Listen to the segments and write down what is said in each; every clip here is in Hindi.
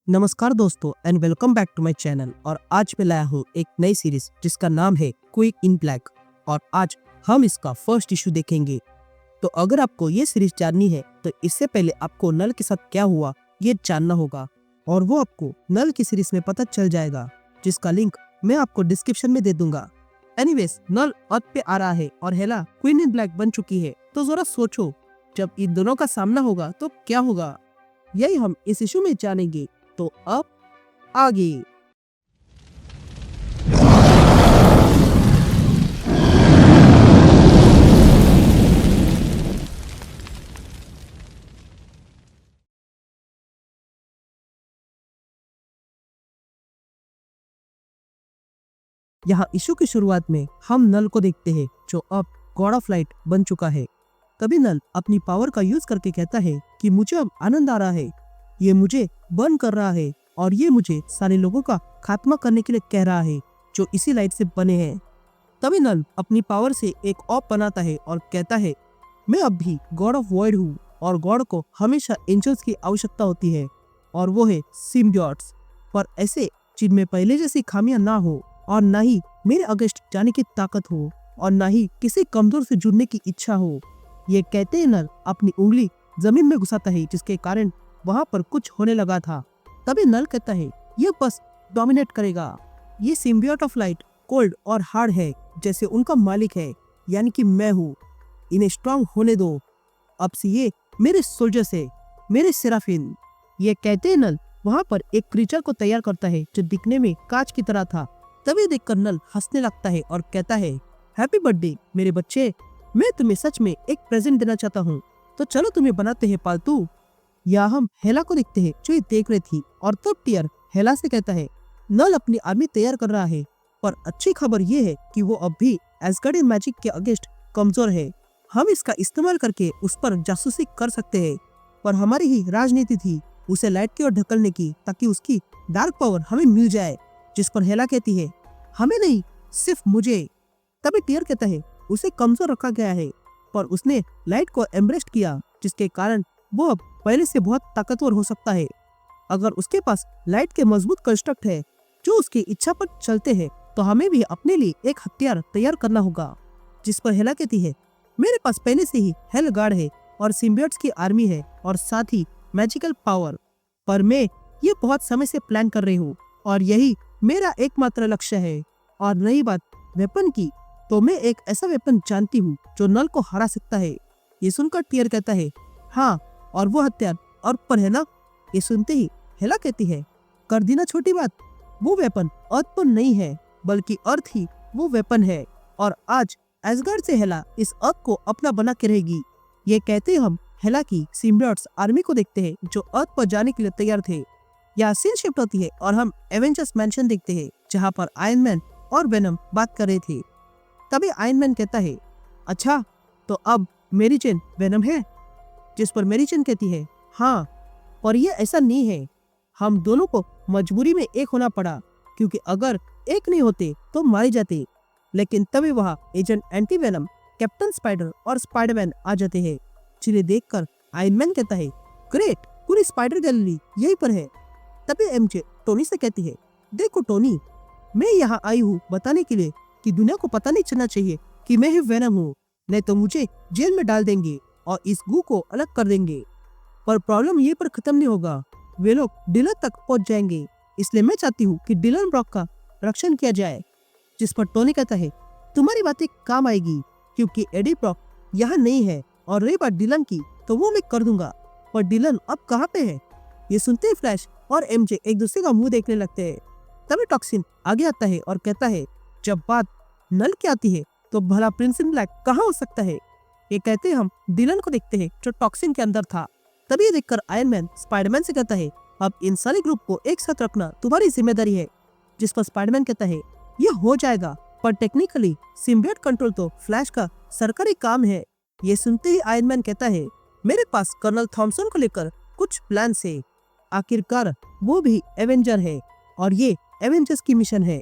नमस्कार दोस्तों and welcome back to my channel. और आज मैं लाया हूँ एक नई सीरीज जिसका नाम है क्विक इन ब्लैक। और आज हम इसका फर्स्ट इशू देखेंगे। तो अगर आपको ये सीरीज जाननी है तो इससे पहले आपको नल के साथ क्या हुआ ये जानना होगा, और वो आपको नल की सीरीज में पता चल जाएगा, जिसका लिंक मैं आपको डिस्क्रिप्शन में दे दूंगा। एनीवेज, नल अर्थ पे आ रहा है और हेला क्वीन इन ब्लैक बन चुकी है। तो जरा सोचो, जब इन दोनों का सामना होगा तो क्या होगा, यही हम इस इशू में जानेंगे। तो अब आगे। यहाँ इशू की शुरुआत में हम नल को देखते हैं, जो अब गॉड ऑफ लाइट बन चुका है। तभी नल अपनी पावर का यूज करके कहता है कि मुझे अब आनंद आ रहा है, ये मुझे बर्न कर रहा है और ये मुझे सारे लोगों का खात्मा करने के लिए कह रहा है जो इसी लाइट से बने हैं। तभी नल अपनी पावर से एक ऑप बनाता है और कहता है, मैं अब भी गॉड ऑफ वॉइड हूँ और गॉड को हमेशा एंजल्स की आवश्यकता होती है, और वो है सिम्बियोट्स, पर ऐसे जिनमें पहले जैसी खामियां ना हो, और ना ही मेरे अगेंस्ट जाने की ताकत हो, और ना ही किसी कमजोर से जुड़ने की इच्छा हो। ये कहते ही नल अपनी उंगली जमीन में घुसाता है, जिसके कारण वहां पर कुछ होने लगा था। तभी नल कहता है, ये बस डोमिनेट करेगा। ये सिम्बियोट ऑफ लाइट कोल्ड और हार्ड है, जैसे उनका मालिक है, यानी कि मैं हूँ। इन्हें स्ट्रांग होने दो। अब से ये मेरे सोल्जर्स है, मेरे सेराफिन। ये कहते नल वहां पर एक क्रीचर को तैयार करता है जो दिखने में कांच की तरह था। तभी देखकर नल हंसने लगता है और कहता है, हैप्पी बर्थडे मेरे बच्चे, मैं तुम्हें सच में एक प्रेजेंट देना चाहता हूँ, तो चलो तुम्हें बनाते हैं पालतू। या हम हेला को देखते हैं जो ये देख रही थी, और तब टियर हेला से कहता है, नल अपनी आर्मी तैयार कर रहा है, पर अच्छी खबर ये है कि वो अब भी एसगार्डियन मैजिक के अगेंस्ट कमजोर है। हम इसका इस्तेमाल करके उस पर जासूसी कर सकते हैं, पर हमारी ही राजनीति थी उसे लाइट की ओर ढकलने की, ताकि उसकी डार्क पावर हमें मिल जाए। जिस पर हेला कहती है, हमें नहीं, सिर्फ मुझे। तभी टियर कहता है, उसे कमजोर रखा गया है, पर उसने लाइट को एम्ब्रेस किया, जिसके कारण वो अब पहले से बहुत ताकतवर हो सकता है। अगर उसके पास लाइट के मजबूत कंस्ट्रक्ट है जो उसकी इच्छा पर चलते हैं, तो हमें भी अपने लिए एक हथियार तैयार करना होगा। जिस पर हेला कहती है, मेरे पास पहले से ही हेल गार्ड है और सिम्बियोट्स की आर्मी है, और साथ ही मैजिकल पावर, पर मैं ये बहुत समय से प्लान कर रही हूँ और यही मेरा एकमात्र लक्ष्य है। और रही बात वेपन की, तो मैं एक ऐसा वेपन जानती हूँ जो नल को हरा सकता है। ये सुनकर टियर कहता है, हाँ, और वो हथियार अर्थ पर है ना। ये सुनते ही हेला कहती है, कर दी ना छोटी बात, वो वेपन अर्थ पर नहीं है, बल्कि अर्थ ही वो वेपन है, और आज एसगार्ड से हेला इस अर्थ को अपना बना के रहेगी। ये कहते हम हेला की सिम्बियोट्स आर्मी को देखते हैं जो अर्थ पर जाने के लिए तैयार थे। यहाँ सीन शिफ्ट होती है और हम एवेंजर्स मैंशन देखते हैं, जहाँ पर आयरन मैन और वेनम बात कर रहे थे। तभी आयरन मैन कहता है, अच्छा, तो अब मेरी चेन वेनम है। जिस पर मेरी चेन कहती है, हाँ, पर ये ऐसा नहीं है, हम दोनों को मजबूरी में एक होना पड़ा, क्योंकि अगर एक नहीं होते तो मारे जाते। लेकिन तभी वहाँ agent anti venom, captain spider और स्पाइडरमैन आ जाते हैं, जिन्हें देखकर आयरन मैन कहता है, ग्रेट, पूरी स्पाइडर गैलरी यहीं पर है। तभी एमजे टोनी से कहती है, देखो टोनी, मैं यहाँ आई हूँ बताने के लिए कि दुनिया को पता नहीं चलना चाहिए कि मैं ही वेनम हूँ, नहीं तो मुझे जेल में डाल देंगे और इस गू को अलग कर देंगे। पर प्रॉब्लम ये पर खत्म नहीं होगा, वे लोग डिलन तक पहुंच जाएंगे, इसलिए मैं चाहती हूँ कि डिलन ब्रॉक का रक्षण किया जाए। जिस पर टोनी कहता है, तुम्हारी बातें काम आएगी, क्योंकि एडी ब्रॉक यहाँ नहीं है, और रही बात डिलन की, तो वो मैं कर दूंगा, पर डिलन अब कहाँ पे है। ये सुनते ही फ्लैश और एमजे एक दूसरे का मुंह देखने लगते हैं। तभी टॉक्सिन आगे आता है और कहता है, जब बात नल की आती है तो भला प्रिंस इन ब्लैक कहाँ हो सकता है। ये कहते हम डिलन को देखते हैं जो टॉक्सिन के अंदर था। तभी ये देखकर आयरन मैन स्पाइडरमैन से कहता है, अब इन सारे ग्रुप को एक साथ रखना तुम्हारी जिम्मेदारी है। जिस पर स्पाइडरमैन कहता है, ये हो जाएगा, पर टेक्निकली सिम्बियोट कंट्रोल तो फ्लैश का सरकारी काम है। ये सुनते ही आयरन मैन कहता है, मेरे पास कर्नल थॉमसन को लेकर कुछ प्लान है। आखिरकार वो भी एवेंजर है और ये एवेंजर्स की मिशन है।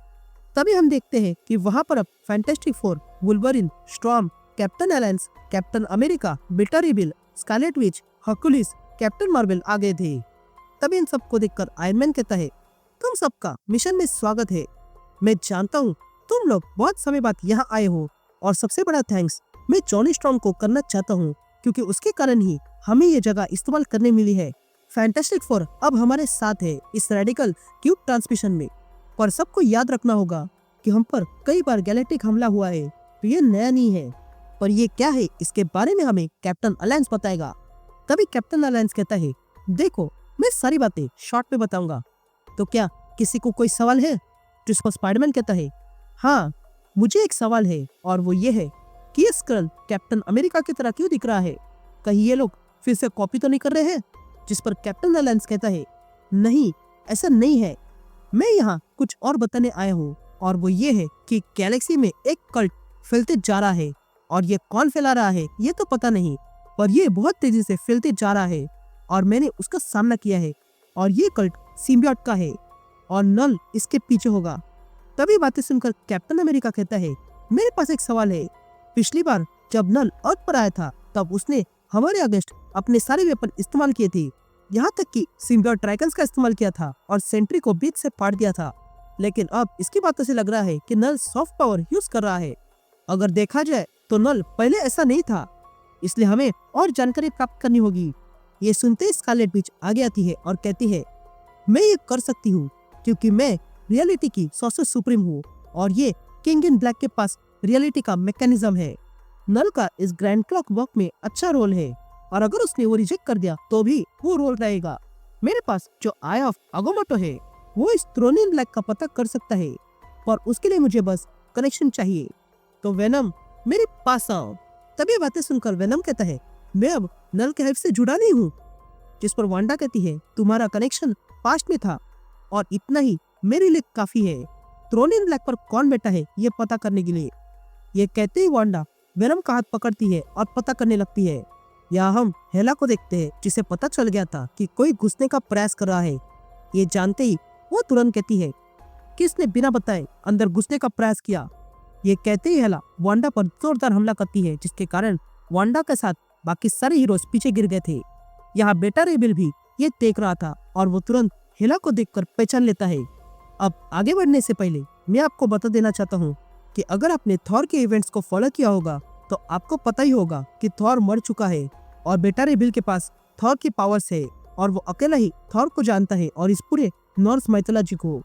तभी हम देखते हैं कि वहां पर अब Fantastic Four, Wolverine, Storm, Captain एलेंस, Captain America, Beta Ray Bill, Scarlet Witch, Hercules, Captain Marvel आ गए थे। तभी इन सबको देखकर आयरन मैन कहता है, तुम सबका मिशन में स्वागत है। मैं जानता हूँ तुम लोग बहुत समय बाद यहाँ आए हो और सबसे बड़ा थैंक्स मैं जॉनी स्ट्रॉन्ग को करना चाहता हूँ, क्योंकि उसके कारण ही हमें ये जगह इस्तेमाल करने मिली है। फैंटास्टिक फोर अब हमारे साथ है इस रेडिकल क्यूब ट्रांसमिशन में। पर सबको याद रखना होगा कि हम पर कई बार गैलेक्टिक हमला हुआ है, तो ये नया नहीं है। पर ये क्या है इसके बारे में हमें कैप्टन अलायंस बताएगा। तभी कैप्टन अलायंस कहता है, देखो मैं सारी बातें शॉर्ट में बताऊंगा, तो क्या किसी को कोई सवाल है? जिस पर स्पाइडरमैन कहता है, हाँ मुझे एक सवाल है और वो ये है कि ये स्क्रल कैप्टन अमेरिका की तरह क्यों दिख रहा है? कहीं ये लोग फिर से कॉपी तो नहीं कर रहे हैं? जिस पर कैप्टन अलायंस कहता है, नहीं ऐसा नहीं है, मैं यहाँ कुछ और बताने आया हूँ और वो ये है कि गैलेक्सी में एक कल्ट फैलते जा रहा है और ये कौन फैला रहा है ये तो पता नहीं, पर ये बहुत तेजी से फैलते जा रहा है और मैंने उसका सामना किया है और ये कल्ट सिम्बियोट का है और नल इसके पीछे होगा। तभी बातें सुनकर कैप्टन अमेरिका कहता है, मेरे पास एक सवाल है। पिछली बार जब नल अर्थ पर आया था तब उसने हमारे अगेंस्ट अपने सारे वेपन इस्तेमाल किए थे, यहाँ तक कि सिम्बियोट ड्रैगन्स का इस्तेमाल किया था और सेंट्री को बीच से फाड़ दिया था। लेकिन अब इसकी बातों से लग रहा है कि नल सॉफ्ट पावर यूज कर रहा है। अगर देखा जाए तो नल पहले ऐसा नहीं था, इसलिए हमें और जानकारी प्राप्त करनी होगी। ये सुनते ही स्कारलेट विच आगे आती है और कहती है, मैं ये कर सकती हूँ क्योंकि मैं रियलिटी की सॉर्सर सुप्रीम हूँ और ये किंग इन ब्लैक के पास रियलिटी का मैकेनिज्म है। नल का इस ग्रैंड क्लॉक वर्क में अच्छा रोल है और अगर उसने वो रिजेक्ट कर दिया तो भी वो रोल रहेगा। मेरे पास जो आई ऑफ अगोमोटो है वो इस थ्रोन इन ब्लैक का पता कर सकता है, पर उसके लिए मुझे बस कनेक्शन चाहिए। तो वेनम मेरे पास आओ। तभी बातें सुनकर वेनम कहता है, मैं अब नल के हेल्प से जुड़ा नहीं हूँ। जिस पर वांडा कहती है, तुम्हारा कनेक्शन पास्ट में था और इतना ही मेरे लिए काफी है। थ्रोन इन ब्लैक पर कौन बैठा है ये पता करने के लिए। ये कहते ही वांडा वेनम का हाथ पकड़ती है और पता करने लगती है। यहाँ हम हेला को देखते हैं जिसे पता चल गया था कि कोई घुसने का प्रयास कर रहा है। ये जानते ही वो तुरंत कहती है, किसने बिना बताए अंदर घुसने का प्रयास किया। ये कहते ही हेला वांडा पर जोरदार हमला करती है, जिसके कारण वांडा के साथ बाकी सारे हीरोज पीछे गिर गए थे। यहाँ बेटा रेबिल भी ये देख रहा था और वो तुरंत हेला को देखकर पहचान लेता है। अब आगे बढ़ने से पहले मैं आपको बता देना चाहता हूँ कि अगर आपने थॉर के इवेंट्स को फॉलो किया होगा तो आपको पता ही होगा कि थॉर मर चुका है और बेटा रेबिल के पास थॉर की पावर्स है और वो अकेला ही थॉर को जानता है और इस पूरे नॉर्स माइथोलॉजी को,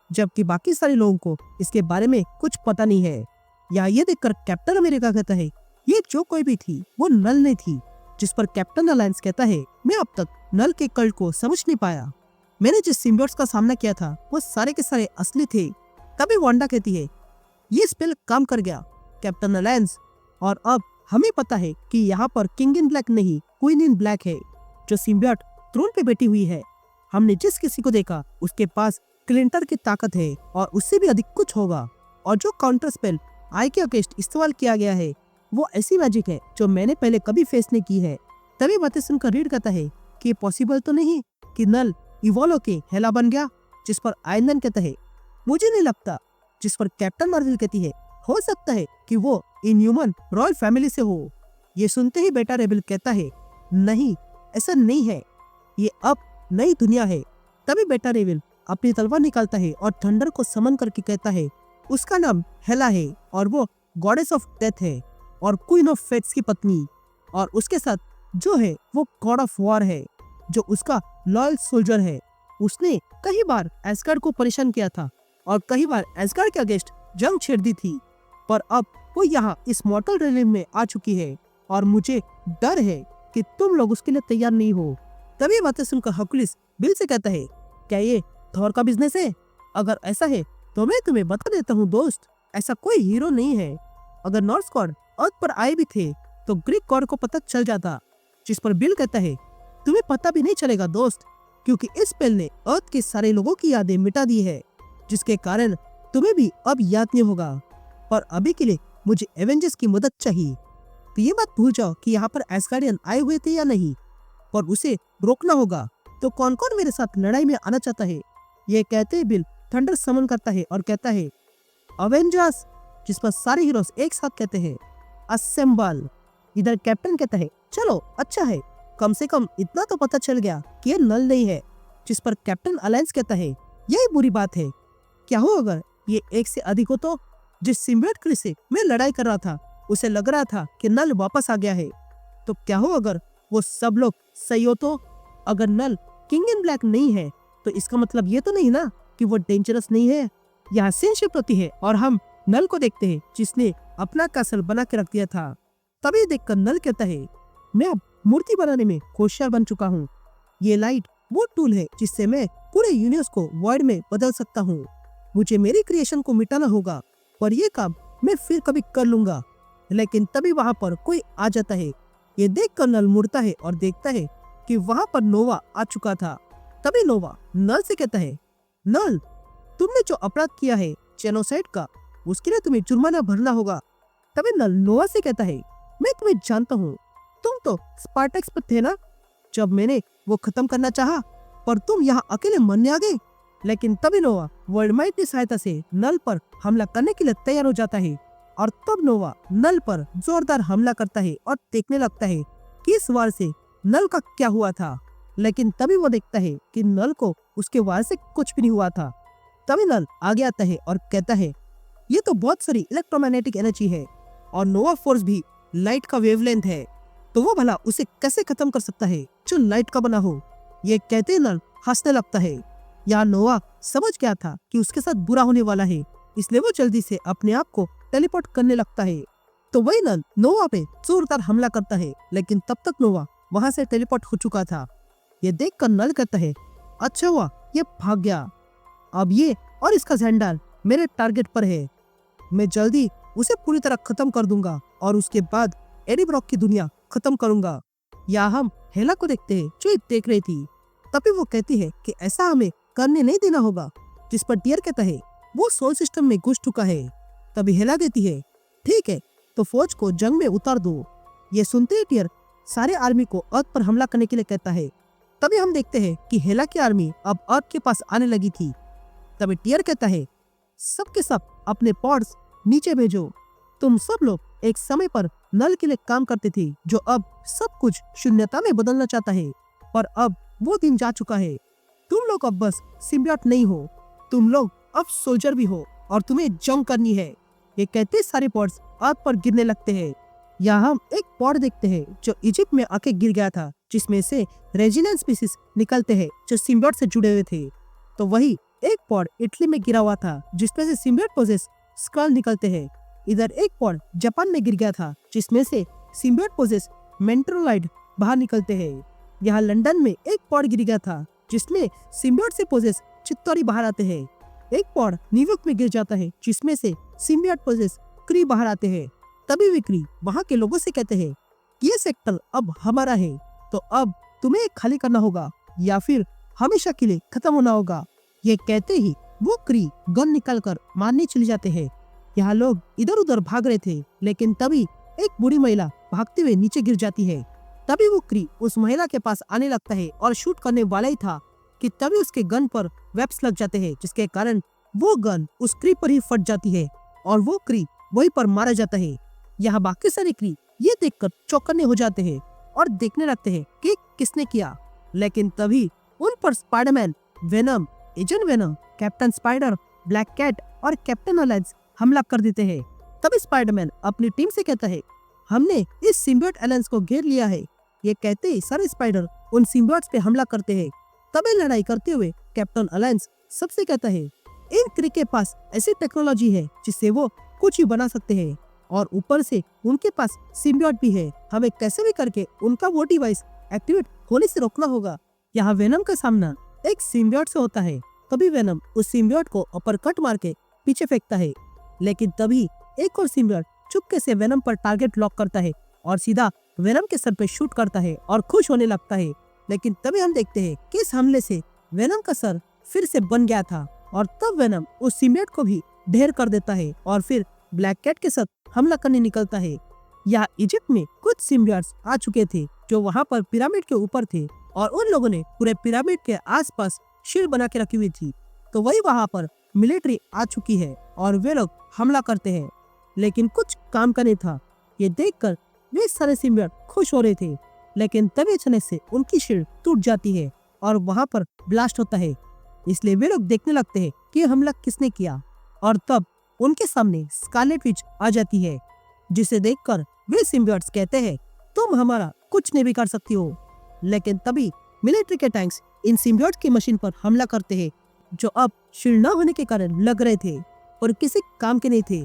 जबकि बाकी सारे लोगों को इसके बारे में कुछ पता नहीं है। या ये देखकर कैप्टन अमेरिका कहता है, ये जो कोई भी थी वो नल नहीं थी। जिस पर कैप्टन अलायंस कहता है, मैं अब तक नल के कल्ट को समझ नहीं पाया। मैंने जिस सिम्बियोट्स का सामना किया था वो सारे के सारे असली थे। तभी वांडा कहती है, ये स्पेल काम कर गया कैप्टन अलायंस, और अब हमें पता है कि यहाँ पर किंग इन ब्लैक नहीं क्वीन इन ब्लैक है जो सिम्बियोट थ्रोन पे बैठी हुई है। हमने जिस किसी को देखा उसके पास क्लिंटर की ताकत है और उससे भी अधिक कुछ होगा। और जो काउंटर स्पेल आई के अगेंस्ट इस्तेमाल किया गया है वो ऐसी मैजिक है जो मैंने पहले कभी फेस नहीं की है। तभी बातें सुनकर रीड कहता है कि पॉसिबल तो नहीं कि नल इवॉल्व होके हेला बन गया। जिस पर आयरन मैन कहता है, मुझे नहीं लगता। जिस पर कैप्टन मार्वल कहती है, हो सकता है कि वो इनह्यूमन रॉयल फैमिली से हो। ये सुनते ही बेटा रेबिल कहता है, नहीं ऐसा नहीं है, ये अब नई दुनिया है। तभी बेटा रेबिल अपनी तलवार निकालता है और थंडर को समन करके कहता है, उसका नाम हेला है और वो गॉडेस ऑफ डेथ है और क्वीन ऑफ फेट्स की पत्नी, और उसके साथ जो है वो गॉड ऑफ वॉर है जो उसका लॉयल सोल्जर है। उसने कई बार एस्गार्ड को परेशान किया था और कई बार एस्गार्ड के अगेंस्ट जंग छेड़ दी थी, पर अब वो यहाँ इस मॉर्टल रेलिम में आ चुकी है और मुझे डर है कि तुम लोग उसके लिए तैयार नहीं हो। तभी बातें सुनकर हर्कुलिस बिल से कहता है, क्या ये थॉर का बिजनेस है? अगर ऐसा है तो मैं तुम्हें बता देता हूँ दोस्त, ऐसा कोई हीरो नहीं है। अगर नॉर्स गॉड अर्थ पर आए भी थे तो ग्रीक गॉड को पता चल जाता। जिस पर बिल कहता है, तुम्हें पता भी नहीं चलेगा दोस्त, क्योंकि इस स्पेल ने अर्थ के सारे लोगों की यादें मिटा दी है, जिसके कारण तुम्हें भी अब याद नहीं होगा। पर अभी के लिए मुझे एवेंजर्स की मदद चाहिए। तो ये बात भूल जाओ कि यहाँ पर एस्गार्डियन आए हुए थे या नहीं, पर उसे रोकना होगा। तो कौन कौन मेरे साथ लड़ाई में आना चाहता है? ये कहते ही बिल थंडर समन करता है और कहता है, अवेंजर्स। जिस पर सारे हीरोज एक साथ कहते हैं, असेंबल। इधर कैप्टन कहता है, चलो अच्छा है, कम से कम इतना तो पता चल गया कि ये नल नहीं है। जिस पर कैप्टन अलायंस कहता है यही बुरी बात है। क्या हो अगर ये एक से अधिक हो तो? जिस सिम्बियोट क्री से मैं लड़ाई कर रहा था उसे लग रहा था कि नल वापस आ गया है। तो क्या हो अगर वो सब लोग सही हो तो? अगर नल किंग इन ब्लैक नहीं है तो इसका मतलब ये तो नहीं ना कि वो डेंजरस नहीं है। यहाँ सीन शिफ्ट होती है और हम नल को देखते हैं जिसने अपना कैसल बना के रख दिया था। तभी देखकर नल कहता है मैं अब मूर्ति बनाने में होशियार बन चुका हूँ। ये लाइट वो टूल है जिससे मैं पूरे यूनिवर्स को वॉइड में बदल सकता हूँ। मुझे मेरी क्रिएशन को मिटाना होगा पर ये काम मैं फिर कभी कर लूंगा। लेकिन तभी वहाँ पर कोई आ जाता है। ये देखकर नल मुड़ता है और देखता है कि वहाँ पर नोवा आ चुका था। तभी नोवा नल से कहता है नल, तुमने जो अपराध किया है जेनोसाइड का, उसके लिए तुम्हें जुर्माना भरना होगा। तभी नल नोवा से कहता है मैं तुम्हें जानता हूँ, तुम तो स्पार्टैक्स पर थे ना जब मैंने वो खत्म करना चाहा, पर तुम यहाँ अकेले मरने आ गए। लेकिन तभी नोवा वर्ल्ड माइट की सहायता से नल पर हमला करने के लिए तैयार हो जाता है और तब नोवा नल पर जोरदार हमला करता है और देखने लगता है कि इस वार से नल का क्या हुआ था। लेकिन तभी वो देखता है कि नल को उसके वार से कुछ भी नहीं हुआ था। तभी नल आगे आता है और कहता है ये तो बहुत सारी इलेक्ट्रोमैग्नेटिक एनर्जी है और नोवा फोर्स भी लाइट का वेवलेंथ है, तो वो भला उसे कैसे खत्म कर सकता है जो लाइट का बना हो। ये कहते नल हंसने लगता है। यहाँ नोवा समझ गया था कि उसके साथ बुरा होने वाला है, इसलिए वो जल्दी से अपने आप को टेलीपोर्ट करने लगता है। तो वही नल नोवा पे जोरदार हमला करता है, लेकिन तब तक नोवा वहां से टेलीपोर्ट हो चुका था। ये देखकर नल कहता है अच्छा हुआ ये भाग गया, अब ये और इसका ज़ेंडार मेरे टारगेट पर है। मैं जल्दी उसे पूरी तरह खत्म कर दूंगा और उसके बाद एडी ब्रॉक की दुनिया खत्म करूंगा। या हम हेला को देखते हैं जो देख रही थी। तभी वो कहती है कि ऐसा हमें करने नहीं देना होगा, जिस पर टियर कहता है वो सोल सिस्टम में घुस चुका है। तभी हेला देती है ठीक है तो फौज को जंग में उतार दो। ये सुनते ही टियर सारे आर्मी को अर्थ पर हमला करने के लिए कहता है। तभी हम देखते हैं कि हेला की आर्मी अब अर्थ के पास आने लगी थी। तभी टियर कहता है सबके सब अपने पॉड्स नीचे भेजो। तुम सब लोग एक समय पर नल के लिए काम करते थे जो अब सब कुछ शून्यता में बदलना चाहता है, पर अब वो दिन जा चुका है। तुम लोग अब बस सिम्बियोट नहीं हो, तुम लोग अब सोल्जर भी हो और तुम्हें जंग करनी है। ये कहते सारे पॉड्स अर्थ पर गिरने लगते हैं। यहाँ हम एक पॉड देखते हैं जो इजिप्ट में आके गिर गया था, जिसमें से रेजिनेंट स्पीसीज निकलते हैं जो सिम्बियोट से जुड़े हुए थे। तो वही एक पॉड इटली में गिरा हुआ था जिसमें से सिम्बियोट पोजेस स्कल निकलते हैं। इधर एक पॉड जापान में गिर गया था जिसमें से सिम्बियोट पोजेस मेंट्रोलाइड बाहर निकलते हैं। यहाँ लंदन में एक पॉड गिर गया था जिसमें सिम्बियोट से पोजेस चित्तौरी बाहर आते हैं। एक पॉड न्यूयॉर्क में गिर जाता है जिसमें से सिम्बियोट पोजेस क्री बाहर आते हैं। तभी वे क्री वहाँ के लोगों से कहते हैं ये सेक्टर अब हमारा है, तो अब तुम्हें खाली करना होगा या फिर हमेशा के लिए खत्म होना होगा। ये कहते ही वो क्री गन निकालकर मारने चले जाते हैं। यहाँ लोग इधर उधर भाग रहे थे, लेकिन तभी एक बूढ़ी महिला भागते हुए नीचे गिर जाती है। तभी वो क्री उस महिला के पास आने लगता है और शूट करने वाला ही था कि तभी उसके गन पर वेब्स लग जाते हैं, जिसके कारण वो गन उस क्री पर ही फट जाती है और वो क्री वहीं पर मारा जाता है। यहाँ बाकी सारे क्री ये देखकर चौकन्ने हो जाते हैं और देखने लगते हैं कि किसने किया। लेकिन तभी उन पर Spiderman, Venom, agent Venom, captain spider, black cat और कैप्टन अलायंस हमला कर देते हैं। तभी स्पाइडरमैन अपनी टीम से कहता है हमने इस सिम्बियोट अलायंस को घेर लिया है। ये कहते ही सारे स्पाइडर उन सिम्बियोट्स पे हमला करते हैं। तभी लड़ाई करते हुए कैप्टन अलायंस सबसे कहता है इन क्री के पास ऐसी टेक्नोलॉजी है जिससे वो कुछ ही बना सकते हैं और ऊपर से उनके पास सिम्बियोट भी है। हमें कैसे भी करके उनका वो डिवाइस एक्टिवेट होने से रोकना होगा। यहाँ वेनम का सामना एक सिम्बियोट से होता है। तभी वेनम उस सिम्बियोट को अपरकट मार के पीछे फेंकता है, लेकिन तभी एक और सिम्बियोट चुपके से वेनम पर टारगेट लॉक करता है और सीधा वेनम के सर पे शूट करता है और खुश होने लगता है। लेकिन तभी हम देखते हैं कि इस हमले से वेनम का सर फिर से बन गया था और तब वेनम उस सिम्बियोट को भी ढेर कर देता है और फिर ब्लैक कैट के साथ हमला करने निकलता है। यहाँ इजिप्ट में कुछ सिम्बियोट्स आ चुके थे जो वहाँ पर पिरामिड के ऊपर थे और उन लोगों ने पूरे पिरामिड के आसपास शील्ड बना के रखी हुई थी। तो वही वहाँ पर मिलिट्री आ चुकी है और वे लोग हमला करते हैं, लेकिन कुछ काम का नहीं था। ये देखकर वे सारे सिम्बियोट खुश हो रहे थे, लेकिन तभी अचानक से उनकी शील्ड टूट जाती है और वहाँ पर ब्लास्ट होता है। इसलिए वे लोग देखने लगते हैं कि हमला किसने किया, और तब उनके सामने स्कारलेट विच आ जाती है, जिसे देखकर वे सिम्बियोट्स कहते हैं तुम हमारा कुछ नहीं बिगाड़ सकती हो। लेकिन तभी मिलिट्री के टैंक्स इन सिम्बियोट्स की मशीन पर हमला करते हैं, जो अब शील्ड न होने के कारण लग रहे थे और किसी काम के नहीं थे।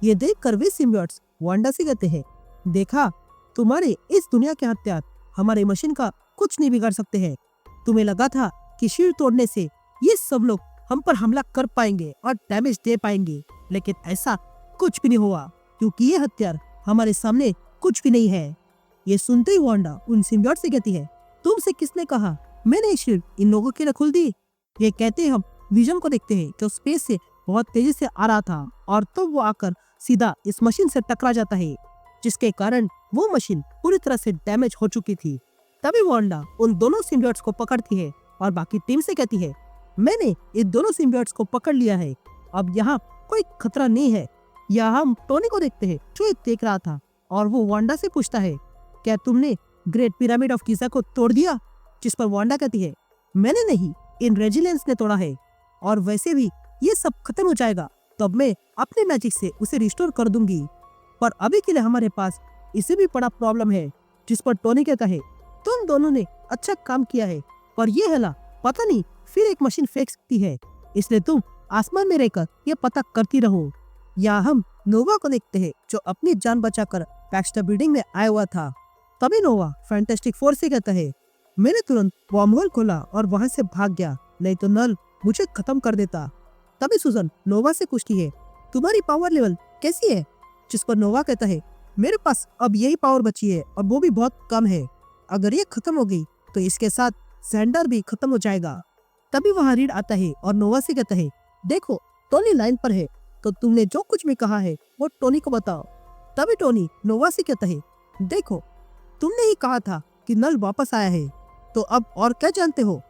ये देखकर वे सिम्बियोट्स वांडा से कहते हैं, देखा, तुम्हारे इस दुनिया के हथियार हमारे मशीन का कुछ नहीं बिगाड़ सकते हैं। तुम्हें लगा था कि शील्ड तोड़ने से ये सब लोग हम पर हमला कर पाएंगे और डैमेज दे पाएंगे, लेकिन ऐसा कुछ भी नहीं हुआ, क्योंकि ये हथियार हमारे सामने कुछ भी नहीं है। ये सुनते ही वांडा उन सिम्बियोट से कहती है, तुमसे किसने कहा मैंने शील्ड इन लोगों के लिए खोल दी? ये कहते ही हम विजन को देखते हैं जो स्पेस से बहुत तेजी से आ रहा था, और तो वो आकर सीधा इस मशीन से टकरा जाता है, जिसके कारण वो मशीन पूरी तरह से डैमेज हो चुकी थी। तभी वांडा उन दोनों सिम्बियोट्स को पकड़ती है और बाकी टीम से कहती है, मैंने इन दोनों सिम्बियोट्स को पकड़ लिया है, अब यहाँ कोई खतरा नहीं है। यहाँ हम टोनी को देखते हैं जो देख रहा था, और वो वांडा से पूछता है, क्या तुमने ग्रेट पिरामिड ऑफ गीजा को तोड़ दिया? जिस पर वांडा कहती है, मैंने नहीं, इन रेजिलेंस ने तोड़ा है, और वैसे भी ये सब खत्म हो जाएगा, तब मैं अपने मैजिक से उसे रिस्टोर कर दूंगी, पर अभी के लिए हमारे पास इसे भी बड़ा प्रॉब्लम है। जिस पर टोनी कहता है, तुम दोनों ने अच्छा काम किया है, पर ये हेला पता नहीं फिर एक मशीन फेंक सकती है, इसलिए तुम आसमान में रहकर ये पता करती रहो। यहाँ हम नोवा को देखते हैं जो अपनी जान बचाकर बैक्स्टर बिल्डिंग में आया हुआ था। तभी नोवा फैंटास्टिक फोर से कहता है, मैंने तुरंत वर्महोल खोला और वहां से भाग गया, नहीं तो नल मुझे खत्म कर देता। तभी सुजन नोवा से पूछती है, तुम्हारी पावर लेवल कैसी है? जिस पर नोवा कहता है, मेरे पास अब यही पावर बची है और वो भी बहुत कम है, अगर ये खत्म हो गई तो इसके साथ सैंडर भी खत्म हो जाएगा। तभी वहाँ रीड आता है और नोवा से कहता है, देखो टोनी लाइन पर है, तो तुमने जो कुछ भी कहा है वो टोनी को बताओ। तभी टोनी नोवा से कहता है, देखो तुमने ही कहा था कि नल वापस आया है, तो अब और क्या जानते हो?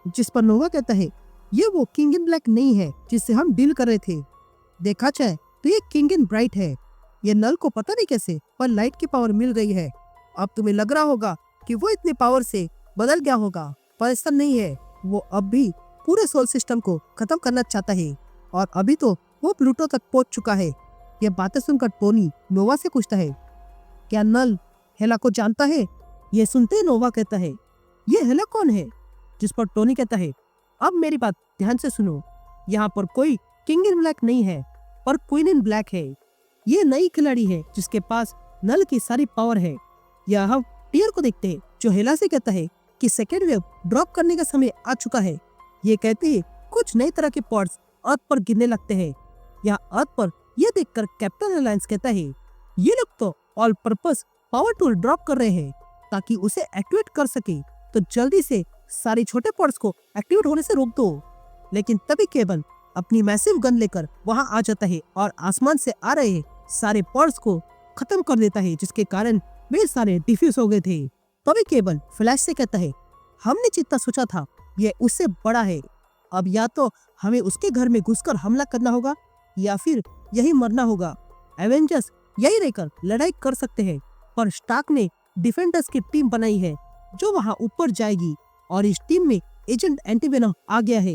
जिस पर नोवा कहता है, ये वो किंग इन ब्लैक नहीं है जिससे हम डील कर रहे थे, देखा जाए तो ये किंग इन ब्राइट है। ये नल को पता नहीं कैसे पर लाइट की पावर मिल गई है। अब तुम्हें लग रहा होगा कि वो इतनी पावर से बदल गया होगा, पर ऐसा नहीं है। वो अब भी पूरे सोल सिस्टम को खत्म करना चाहता है, और अभी तो वो प्लूटो तक पहुंच चुका है। ये बातें सुनकर टोनी नोवा से पूछता है, क्या नल हेला को जानता है? ये सुनते ही नोवा कहता है, ये हेला कौन है? जिस पर टोनी कहता है, अब मेरी बात ध्यान से सुनो, यहाँ पर कोई किंग इन ब्लैक नहीं है, पर क्वीन इन ब्लैक है। ये नई खिलाड़ी है जिसके पास नल की सारी पावर है। यह हम टीयर को देखते हैं जो हेला से कहता है कि सेकेंड वेव ड्रॉप करने का समय आ चुका है। ये कहते हैं कुछ नए तरह के पॉड्स अर्थ पर गिरने लगते हैं। यहाँ अर्थ पर यह देखकर कैप्टन अलायंस कहता है, ये लोग तो all purpose power tool drop कर रहे हैं ताकि उसे एक्टिवेट कर सके, तो जल्दी से सारे छोटे पॉड्स को एक्टिवेट होने से रोक दो। लेकिन तभी केबल अपनी मैसिव गन लेकर वहां आ जाता है और आसमान से आ रहे सारे पॉड्स को खत्म कर देता है, जिसके कारण वे सारे डिफ्यूज हो गए थे। तभी केबल फ्लैश से कहता है, हमने जितना सोचा था ये उससे बड़ा है, अब या तो हमें उसके घर में घुसकर हमला करना होगा या फिर यही मरना होगा। एवेंजर्स यही रहकर लड़ाई कर सकते हैं, पर स्टार्क ने डिफेंडर्स की टीम बनाई है जो वहां ऊपर जाएगी, और इस टीम में एजेंट एंटीवेनम आ गया है।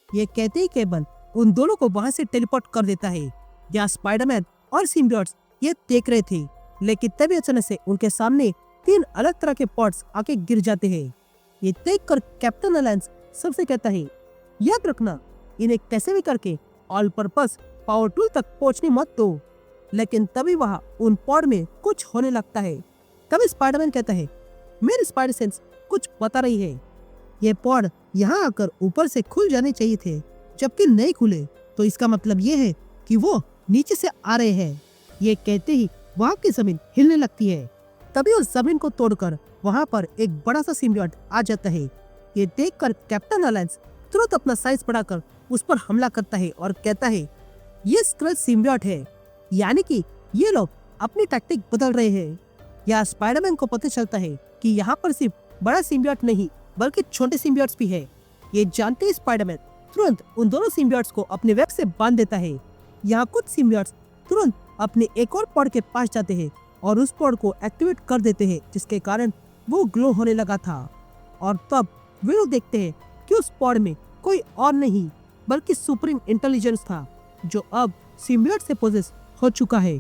ये कहते ही केबल उन दोनों को वहां से टेलीपोर्ट कर देता है। यहाँ स्पाइडरमैन और सिम्बियोट्स ये देख रहे थे, लेकिन तभी अचानक से उनके सामने 3 अलग तरह के पॉड्स आके गिर जाते हैं। ये देखकर कैप्टन अलायंस सबसे कहता है, याद रखना, इन्हें कैसे भी करके ऑल पर्पस पावर टूल तक पहुंचने मत दो। लेकिन तभी वहां उन पॉड में कुछ होने लगता है। तभी स्पाइडरमैन कहता है, मेरी स्पाइडर सेंस कुछ बता रही है, ये पॉड यहाँ आकर ऊपर से खुल जाने चाहिए थे, जबकि नहीं खुले, तो इसका मतलब ये है कि वो नीचे से आ रहे हैं। ये कहते ही वहाँ की जमीन हिलने लगती है। तभी उस जमीन को तोड़कर वहाँ पर एक बड़ा सा सिम्बियोट आ जाता है। ये देखकर कैप्टन अलायंस तुरंत अपना साइज बढ़ाकर उस पर हमला करता है और कहता है, ये स्क्रच सिम्बियोट है, यानी कि ये लोग अपनी टैक्टिक बदल रहे हैं। यहाँ स्पाइडरमैन को पता चलता है कि यहाँ पर सिर्फ बड़ा सिम्बियोट नहीं बल्कि छोटे सिम्बियोट्स भी है। ये जानते ही स्पाइडरमैन तुरंत उन दोनों सिम्बियोट्स को अपने वेब से बांध देता है। यहाँ कुछ सिम्बियोट्स तुरंत अपने एक और पॉड के पास जाते हैं और उस पॉड को एक्टिवेट कर देते हैं, जिसके कारण वो ग्लो होने लगा था। और तब वे लोग देखते हैं कि उस पॉड में कोई और नहीं बल्कि सुप्रीम इंटेलिजेंस था जो अब सिम्बियोट से पोजेस हो चुका है।